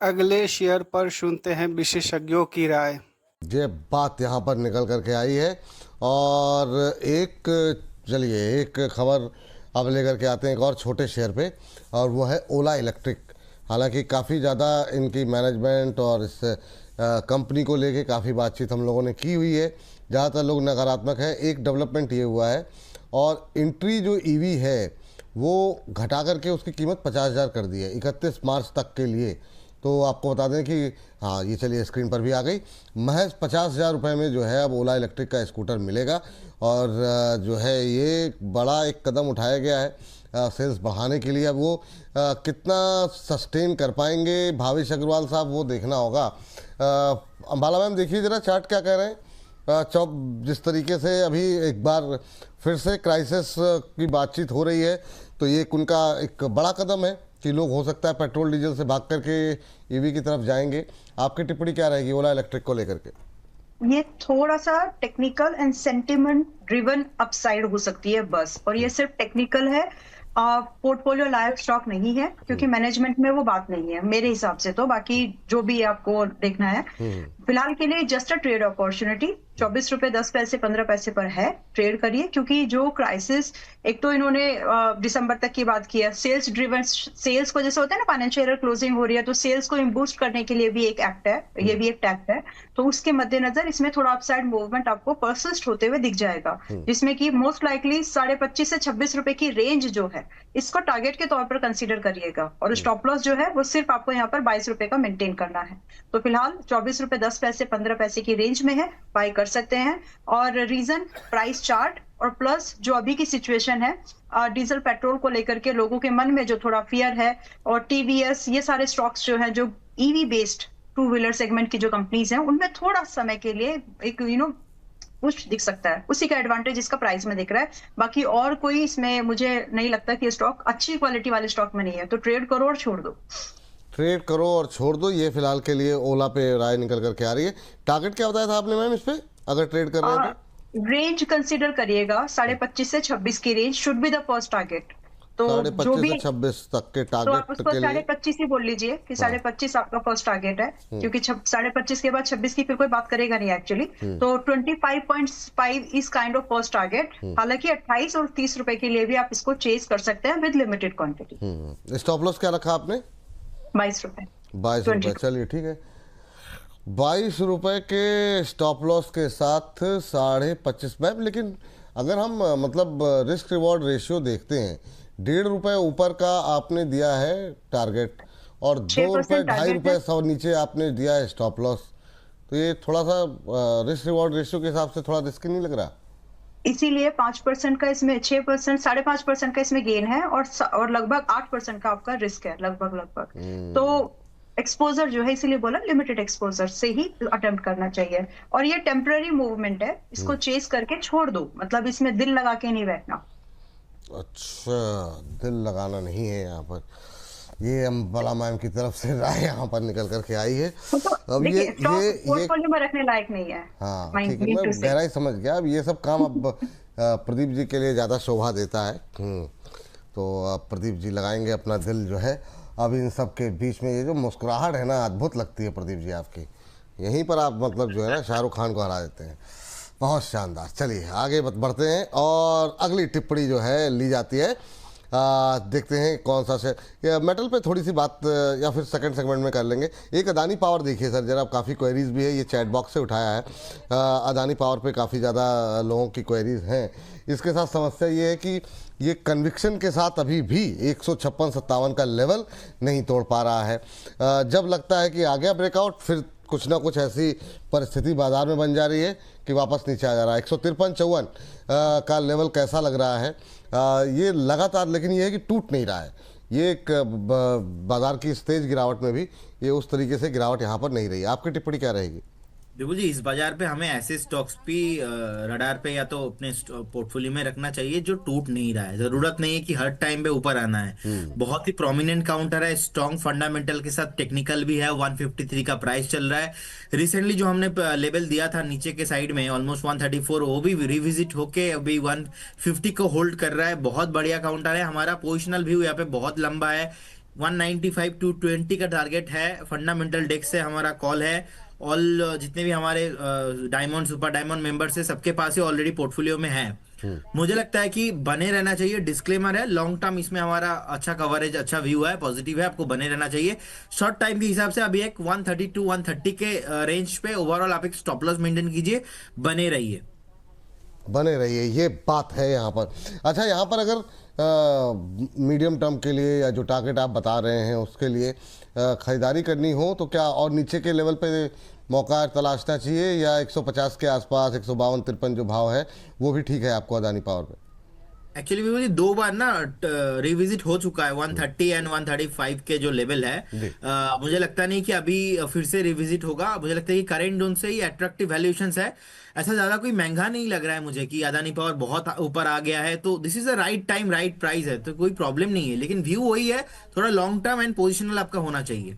अगले शेयर पर सुनते हैं विशेषज्ञों की राय। ये बात यहाँ पर निकल करके आई है। और चलिए एक खबर अब लेकर के आते हैं एक और छोटे शेयर पे, और वो है ओला इलेक्ट्रिक। हालांकि काफ़ी ज़्यादा इनकी मैनेजमेंट और इस कंपनी को लेके काफ़ी बातचीत हम लोगों ने की हुई है। ज़्यादातर लोग नकारात्मक है। एक डेवलपमेंट ये हुआ है, और एंट्री जो ईवी है वो घटा करके उसकी कीमत 50,000 कर दी है 31 मार्च तक के लिए। तो आपको बता दें कि हाँ, ये चलिए स्क्रीन पर भी आ गई। महज 50,000 रुपये में जो है अब ओला इलेक्ट्रिक का स्कूटर मिलेगा। और जो है ये बड़ा एक कदम उठाया गया है सेल्स बढ़ाने के लिए। अब वो कितना सस्टेन कर पाएंगे भावेश अग्रवाल साहब, वो देखना होगा। अंबाला मैम देखिए ज़रा चार्ट क्या कह रहे हैं। जिस तरीके से अभी एक बार फिर से क्राइसिस की बातचीत हो रही है, तो ये उनका एक बड़ा कदम है कि लोग हो सकता है पेट्रोल डीजल से भाग करके ईवी की तरफ जाएंगे। आपकी टिप्पणी क्या रहेगी ओला इलेक्ट्रिक को लेकर के? ये थोड़ा सा technical and sentiment driven upside हो सकती है बस, और ये सिर्फ टेक्निकल है, पोर्टफोलियो लायक स्टॉक नहीं है, क्योंकि मैनेजमेंट में वो बात नहीं है मेरे हिसाब से। तो बाकी जो भी आपको देखना है, फिलहाल के लिए जस्ट अ ट्रेड अपॉर्चुनिटी 24 रुपए 10 पैसे 15 पैसे पर है, ट्रेड करिए। क्योंकि जो क्राइसिस, एक तो इन्होंने दिसंबर तक की बात की है, सेल्स ड्रिवन, सेल्स को जैसे होता है ना, फाइनेंशियल ईयर क्लोजिंग हो रही है तो सेल्स को बूस्ट करने के लिए भी एक एक्ट है, ये भी एक टैक्ट है। तो उसके मद्देनजर इसमें थोड़ा अपसाइड मूवमेंट आपको परसिस्ट होते हुए दिख जाएगा, जिसमें कि मोस्ट लाइकली 25.5 से 26 रुपए की रेंज जो है, इसको टारगेट के तौर पर कंसीडर करिएगा। और स्टॉप लॉस जो है वो सिर्फ आपको यहाँ पर 22 रुपए का मेंटेन करना है। तो फिलहाल 24 रुपए 10 पैसे 15 पैसे की रेंज में है, बाय कर सकते हैं। और रीजन प्राइस चार्ट, और प्लस जो अभी की सिचुएशन है डीजल पेट्रोल को लेकर के लोगों के मन में जो थोड़ा फियर है, और टीवीएस, ये सारे स्टॉक्स जो है जो EV based two wheeler segment की जो कंपनीज हैं, उनमें थोड़ा समय के लिए एक कुछ दिख सकता है। उसी का एडवांटेज इसका प्राइस में दिख रहा है। बाकी और कोई इसमें मुझे नहीं लगता कि स्टॉक अच्छी क्वालिटी वाले स्टॉक में नहीं है। तो ट्रेड करो और छोड़ दो। ट्रेड करो और छोड़ दो, ये फिलहाल के लिए ओला पे राय निकल करके आ रही है। टारगेट क्या बताया था आपने मैम इस पे, अगर ट्रेड कर रहे हैं तो? रेंज कंसीडर करिएगा, 25.5 से 26 की range should be the first target. तो जो 25.5 भी से 26 तक के तो आप टारगेट उसको के लिए 25.5 ही बोल लीजिए कि 25.5 आपका फर्स्ट टारगेट है, क्योंकि 25.5 के बाद 26 की फिर कोई बात करेगा नहीं एक्चुअली। तो 25.5 is kind of first target. हालांकि 28 और 30 रुपए के लिए भी आप इसको चेज कर सकते हैं with limited quantity. Stop loss क्या रखा आपने? 22 रुपए। 22 रुपए, चलिए ठीक है। 22 रुपए के स्टॉप लॉस के साथ 25.5 मैम। लेकिन अगर हम मतलब रिस्क रिवॉर्ड रेशियो देखते हैं, 1.5 रुपए ऊपर का आपने दिया है टारगेट, और 2 रुपए 2.5 रुपए सौ नीचे आपने दिया है स्टॉप लॉस। तो ये थोड़ा सा रिस्क रिवॉर्ड रेशियो के हिसाब से थोड़ा रिस्की नहीं लग रहा? इसीलिए 5% का इसमें, 6%, 5.5% का इसमें गेन है, और लगभग 8% का आपका रिस्क है, लगभग। तो एक्सपोजर जो है, इसीलिए बोला लिमिटेड एक्सपोजर से ही अटेम्प्ट करना चाहिए। और ये टेम्पररी मूवमेंट है, इसको चेस करके छोड़ दो, मतलब इसमें दिल लगा के नहीं बैठना। अच्छा, दिल लगाना नहीं है यहाँ पर। ये अंबाला मैम की तरफ से राय यहाँ पर निकल करके आई है। तो अब ये पोर्टफोलियो में रखने लायक नहीं है। हाँ ठीक है, मैं गहराई समझ गया। अब ये सब काम अब प्रदीप जी के लिए ज़्यादा शोभा देता है। तो अब प्रदीप जी लगाएंगे अपना दिल जो है। अब इन सब के बीच में ये जो मुस्कुराहट है ना, अद्भुत लगती है प्रदीप जी आपकी। यहीं पर आप मतलब जो है ना शाहरुख खान को हरा देते हैं। बहुत शानदार। चलिए आगे बढ़ते हैं, और अगली टिप्पणी जो है ली जाती है। देखते हैं कौन सा शेयर। मेटल पे थोड़ी सी बात या फिर सेकंड सेगमेंट में कर लेंगे। एक अदानी पावर देखिए सर जरा, काफ़ी क्वेरीज भी है, ये चैट बॉक्स से उठाया है। अदानी पावर पे काफ़ी ज़्यादा लोगों की क्वेरीज हैं। इसके साथ समस्या ये है कि ये कन्विक्शन के साथ अभी भी 156-57 का लेवल नहीं तोड़ पा रहा है। जब लगता है कि आ गया ब्रेकआउट, फिर कुछ ना कुछ ऐसी परिस्थिति बाजार में बन जा रही है कि वापस नीचे आ जा रहा है। 153-54 का लेवल कैसा लग रहा है? ये लगातार, लेकिन ये है कि टूट नहीं रहा है। ये एक बाजार की इस तेज गिरावट में भी ये उस तरीके से गिरावट यहाँ पर नहीं रही। आपकी टिप्पणी क्या रहेगी? देखो जी, इस बाजार पे हमें ऐसे स्टॉक्स भी रडार पे या तो अपने पोर्टफोलियो में रखना चाहिए जो टूट नहीं रहा है। जरूरत नहीं है कि हर टाइम पे ऊपर आना है। बहुत ही प्रोमिनेंट काउंटर है, स्ट्रॉन्ग फंडामेंटल के साथ, टेक्निकल भी है। 153 का प्राइस चल रहा है। रिसेंटली जो हमने लेवल दिया था नीचे के साइड में ऑलमोस्ट 134, वो भी रिविजिट होके अभी 150 को होल्ड कर रहा है। बहुत बढ़िया काउंटर है। हमारा पोजिशनल व्यू यहाँ पे बहुत लंबा है। 195 टू 20 का टारगेट है। फंडामेंटल डेस्क से हमारा कॉल है। ऑल जितने भी हमारे डायमंड सुपर डायमंड मेंबर्स है सबके पास ही ऑलरेडी पोर्टफोलियो में है। मुझे लगता है कि बने रहना चाहिए। डिस्क्लेमर है, लॉन्ग टर्म इसमें हमारा अच्छा कवरेज, अच्छा व्यू है, पॉजिटिव है, आपको बने रहना चाहिए। शॉर्ट टाइम के हिसाब से अभी एक 130 टू 130 के रेंज पे ओवरऑल आप एक स्टॉप लॉस मेंटेन कीजिए, बने रहिए। बने रहिए, ये बात है यहाँ पर। अच्छा, यहाँ पर अगर मीडियम टर्म के लिए या जो टारगेट आप बता रहे हैं उसके लिए ख़रीदारी करनी हो तो क्या और नीचे के लेवल पे मौका तलाशना चाहिए, या 150 के आसपास 152-53 जो भाव है वो भी ठीक है आपको अदानी पावर में? एक्चुअली भी 2 बार ना रिविजिट हो चुका है 130 एंड 135 के जो लेवल है। मुझे लगता नहीं कि अभी फिर से रिविजिट होगा। मुझे लगता है कि करेंट जोन से ही अट्रैक्टिव वैल्यूएशंस है। ऐसा ज्यादा कोई महंगा नहीं लग रहा है मुझे कि अदानी पावर बहुत ऊपर आ गया है, तो this is the right time, right price है, तो कोई प्रॉब्लम नहीं है। लेकिन व्यू वही है, थोड़ा लॉन्ग टर्म एंड पोजिशनल आपका होना चाहिए।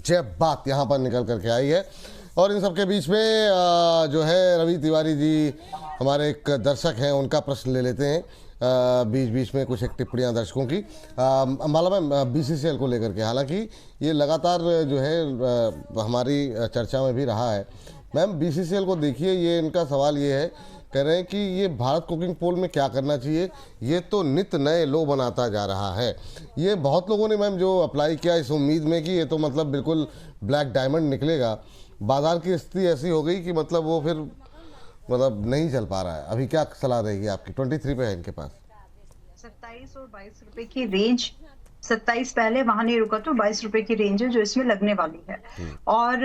जब बात यहाँ पर निकल करके आई है। और इन सबके बीच में जो है रवि तिवारी जी हमारे एक दर्शक हैं, उनका प्रश्न ले लेते हैं। बीच बीच में कुछ एक टिप्पणियाँ दर्शकों की माला मैम BCCL को लेकर के, हालांकि ये लगातार जो है हमारी चर्चा में भी रहा है। मैम BCCL को देखिए, ये इनका सवाल ये है, कह रहे हैं कि ये भारत कुकिंग पोल में क्या करना चाहिए, ये तो नित नए लो बनाता जा रहा है। ये बहुत लोगों ने मैम जो अप्लाई किया इस उम्मीद में कि ये तो मतलब बिल्कुल ब्लैक डायमंड निकलेगा। बाजार की स्थिति ऐसी हो गई कि मतलब वो फिर मतलब नहीं चल पा रहा है। अभी क्या सलाह रहेगी आपकी? 23 पे है इनके पास। 27 और 22 रुपए की रेंज, 27 पहले वहां नहीं रुका तो 22 रुपए की रेंज है जो इसमें लगने वाली है। और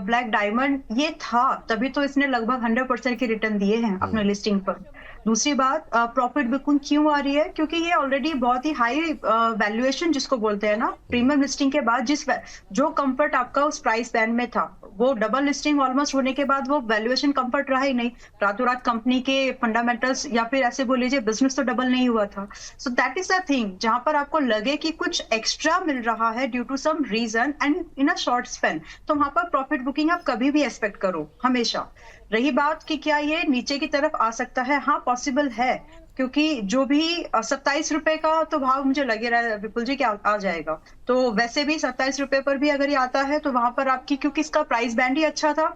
ब्लैक डायमंड ये था तभी तो इसने लगभग 100% के रिटर्न दिए हैं अपने लिस्टिंग पर। दूसरी बात, प्रॉफिट बुकिंग क्यों आ रही है? क्योंकि ये ऑलरेडी बहुत ही हाई वैल्यूएशन जिसको बोलते हैं ना, प्रीमियम लिस्टिंग के बाद जो कंफर्ट आपका उस प्राइस बैंड में था, वो डबल लिस्टिंग ऑलमोस्ट होने के बाद वो वैल्यूएशन कंफर्ट रहा ही नहीं। रातों रात कंपनी के फंडामेंटल्स या फिर ऐसे बोल लीजिए बिजनेस तो डबल नहीं हुआ था। So that is the thing, जहां पर आपको लगे कि कुछ एक्स्ट्रा मिल रहा है due to some reason and in a short span, तो वहां पर प्रॉफिट बुकिंग आप कभी भी एक्सपेक्ट करो हमेशा। रही बात कि क्या ये नीचे की तरफ आ सकता है, हाँ पॉसिबल है, क्योंकि जो भी 27 रुपए का तो भाव मुझे लगे रहा है विपुल जी कि आ जाएगा। तो वैसे भी 27 रुपए पर भी अगर ये आता है तो वहां पर आपकी, क्योंकि इसका प्राइस बैंड ही अच्छा था,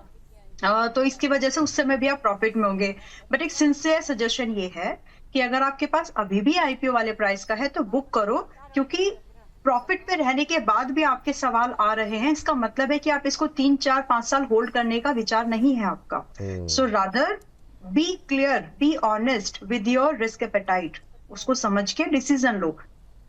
तो इसकी वजह से उस समय भी आप प्रॉफिट में होंगे। बट एक सिंसियर सजेशन ये है कि अगर आपके पास अभी भी IPO वाले प्राइस का है तो बुक करो, क्योंकि प्रॉफिट पे रहने के बाद भी आपके सवाल आ रहे हैं, इसका मतलब है कि आप इसको 3, 4, 5 साल होल्ड करने का विचार नहीं है आपका। So rather be clear, be honest with your risk appetite, उसको समझ के डिसीजन लो।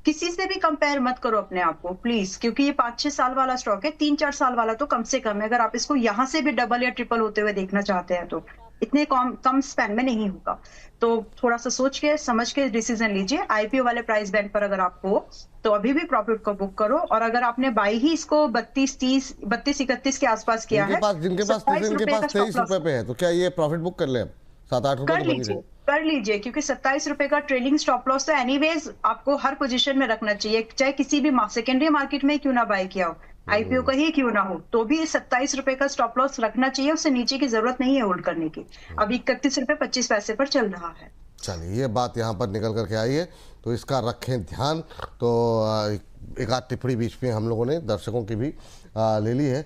किसी से भी कंपेयर मत करो अपने आप को प्लीज, क्योंकि ये 5-6 साल वाला स्टॉक है, 3-4 साल वाला तो कम से कम है। अगर आप इसको यहाँ से भी डबल या ट्रिपल होते हुए देखना चाहते हैं तो इतने कम स्पैन में नहीं होगा। तो थोड़ा सा सोच के समझ के डिसीजन लीजिए। IPO वाले प्राइस बैंड पर अगर आप हो तो अभी भी प्रॉफिट को बुक करो। और अगर आपने बाई ही इसको 32-31 के आसपास किया है, जिनके पास 23 रुपए पे है, तो क्या ये प्रॉफिट बुक कर ले? 7-8 रुपए कर लीजिए, क्योंकि 27 रुपए का ट्रेलिंग स्टॉप लॉस तो एनीवेज आपको हर पोजीशन में रखना चाहिए, चाहे किसी भी सेकेंडरी मार्केट में क्यों ना बाय किया हो, IPO का ही क्यों ना हो, तो भी 27 रुपए का स्टॉप लॉस रखना चाहिए। उससे नीचे की जरूरत नहीं है होल्ड करने की। अभी 31 रुपए 25 पैसे पर चल रहा है। चलिए, ये बात यहाँ पर निकल करके आई है तो इसका रखें ध्यान। तो एक आध टिप्पणी बीच में हम लोगों ने दर्शकों की भी ले ली है,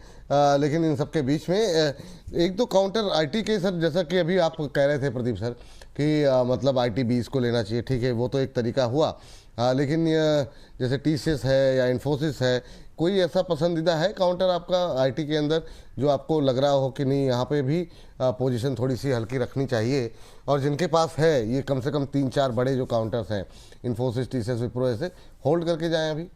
लेकिन इन सबके बीच में एक दो काउंटर IT के सर, जैसा कि अभी आप कह रहे थे प्रदीप सर कि मतलब IT20 को लेना चाहिए, ठीक है, वो तो एक तरीका हुआ। लेकिन जैसे TCS है या इन्फोसिस है, कोई ऐसा पसंदीदा है काउंटर आपका IT के अंदर जो आपको लग रहा हो कि नहीं यहाँ पे भी पोजीशन थोड़ी सी हल्की रखनी चाहिए? और जिनके पास है ये कम से कम 3-4 बड़े जो काउंटर्स हैं, इन्फोसिस, TCS, विप्रो, ऐसे होल्ड करके जाएं अभी?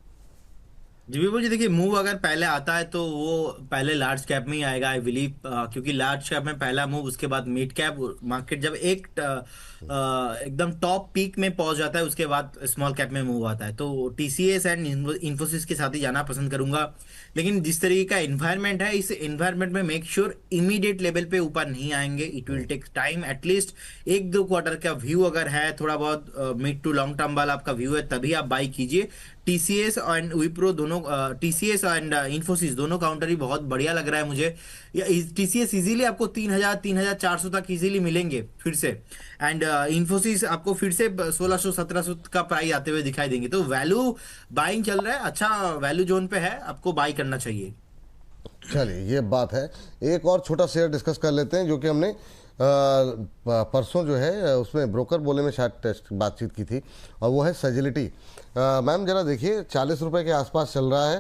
जी बिल्कुल जी, देखिए मूव अगर पहले आता है तो वो पहले लार्ज कैप में ही आएगा आई बिलीव, क्योंकि लार्ज कैप में पहला मूव, उसके बाद मिड कैप मार्केट जब एकदम टॉप पीक में पहुंच जाता है उसके बाद स्मॉल कैप में मूव आता है। तो TCS एंड इन्फोसिस के साथ ही जाना पसंद करूंगा। लेकिन जिस तरीके का एनवायरनमेंट है, इस एनवायरनमेंट में मेक श्योर इमीडिएट लेवल पे ऊपर नहीं आएंगे। It will take time, at least 1-2 quarter का व्यू अगर है, थोड़ा बहुत मिड टू लॉन्ग टर्म वाला आपका व्यू है, तभी आप बाई कीजिए। टीसीएस एंड विप्रो दोनों, टीसीएस एंड इन्फोसिस दोनों काउंटर ही बहुत बढ़िया लग रहा है मुझे। टीसीएस इजीली आपको 3000 3400 तक इजीली मिलेंगे फिर से, एंड इन्फोसिस आपको फिर से 1600 1700 का प्राइस आते हुए दिखाई देंगे। तो वैल्यू बाइंग चल रहा है, अच्छा वैल्यू जोन पे है, आपको बाई करना चाहिए। चलिए ये बात है। एक और छोटा शेयर डिस्कस कर लेते हैं जो कि हमने परसों जो है उसमें ब्रोकर बोले में शायद टेस्ट बातचीत की थी, और वो है सजिलिटी। मैम जरा देखिए 40 रुपये के आसपास चल रहा है,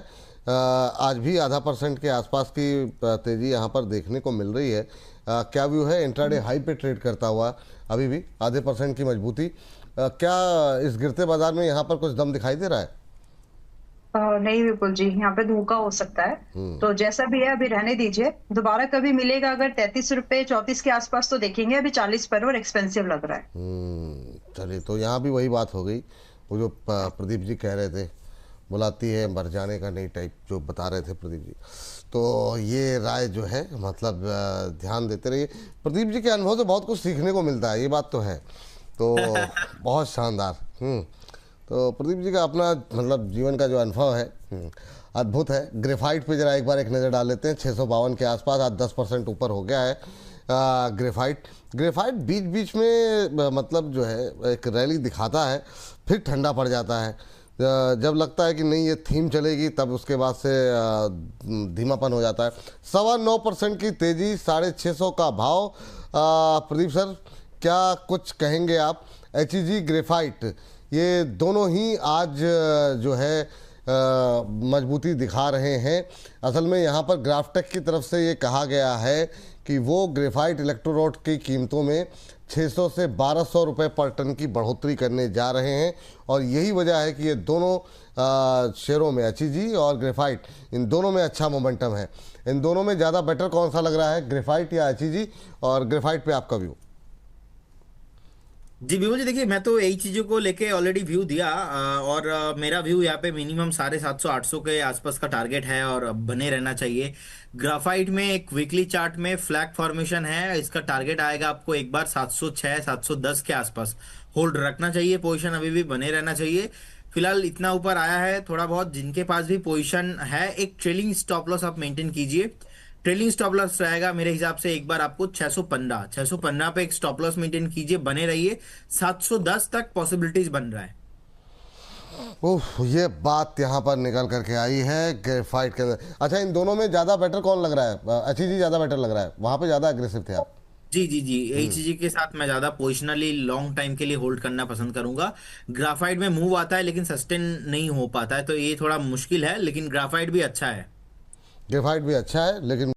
आज भी आधा % के आसपास की तेज़ी यहाँ पर देखने को मिल रही है। क्या व्यू है? इंट्राडे हाई पे ट्रेड करता हुआ अभी भी आधे % की मजबूती। क्या इस गिरते बाजार में यहाँ पर कुछ दम दिखाई दे रहा है? नहीं विपुल जी, यहाँ पे धोखा हो सकता है, तो जैसा भी है अभी रहने दीजिए। दोबारा कभी मिलेगा अगर 33 रुपए 34 के आसपास तो देखेंगे, अभी 40 पर और एक्सपेंसिव लग रहा है। चलिए, तो यहाँ भी वही बात हो गई, वो जो प्रदीप जी कह रहे थे, बुलाती है मर जाने का नहीं टाइप जो बता रहे थे प्रदीप जी। तो ये राय जो है मतलब ध्यान देते रहिए। प्रदीप जी के अनुभव से बहुत कुछ सीखने को मिलता है, ये बात तो है। तो बहुत शानदार। तो प्रदीप जी का अपना मतलब जीवन का जो अनुभव है अद्भुत है। ग्रेफाइट पे जरा एक बार एक नज़र डाल लेते हैं। 652 के आसपास, आज 10% ऊपर हो गया है ग्रेफाइट बीच बीच में मतलब जो है एक रैली दिखाता है, फिर ठंडा पड़ जाता है। जब लगता है कि नहीं ये थीम चलेगी, तब उसके बाद से धीमापन हो जाता है। 9.25% की तेज़ी, 650 का भाव। प्रदीप सर क्या कुछ कहेंगे आप? HEG ग्रेफाइट ये दोनों ही आज जो है मजबूती दिखा रहे हैं। असल में यहाँ पर ग्राफ्टेक की तरफ से ये कहा गया है कि वो ग्रेफाइट इलेक्ट्रोड की कीमतों में 600 से 1200 रुपये पर टन की बढ़ोतरी करने जा रहे हैं, और यही वजह है कि ये दोनों शेयरों में HEG और ग्रेफाइट, इन दोनों में अच्छा मोमेंटम है। इन दोनों में ज़्यादा बेटर कौन सा लग रहा है, ग्रेफाइट या HEG? और ग्रेफाइट पे आपका व्यू? जी विभू जी, देखिए मैं तो यही चीजों को लेके ऑलरेडी व्यू दिया, और मेरा व्यू यहाँ पे मिनिमम 750 800 के आसपास का टारगेट है और बने रहना चाहिए। ग्राफाइट में एक वीकली चार्ट में फ्लैग फॉर्मेशन है, इसका टारगेट आएगा आपको एक बार 706 710 के आसपास होल्ड रखना चाहिए, पोजीशन अभी भी बने रहना चाहिए। फिलहाल इतना ऊपर आया है, थोड़ा बहुत जिनके पास भी पोजीशन है, एक ट्रेलिंग स्टॉप लॉस आप मेंटेन कीजिए। ट्रेलिंग स्टॉप लॉस रहेगा मेरे हिसाब से एक बार आपको 615 पे एक स्टॉप लॉस मेंटेन कीजिए, बने रहिए। 710 तक पॉसिबिलिटीज बन रहा है। ओह, ये बात यहाँ पर निकल करके आई है ग्रेफाइट के अंदर। अच्छा, इन दोनों में ज़्यादा बेटर कौन लग रहा है? HEG ज़्यादा बेटर लग रहा है, वहाँ पे ज़्यादा एग्रेसिव थे आप? जी यही चीज के साथ मैं ज्यादा पोजिशनली लॉन्ग टाइम के लिए होल्ड करना पसंद करूंगा। ग्राफाइट में मूव आता है लेकिन सस्टेन नहीं हो पाता है, तो ये थोड़ा मुश्किल है, लेकिन ग्राफाइट भी अच्छा है। ग्रेफाइट भी अच्छा है लेकिन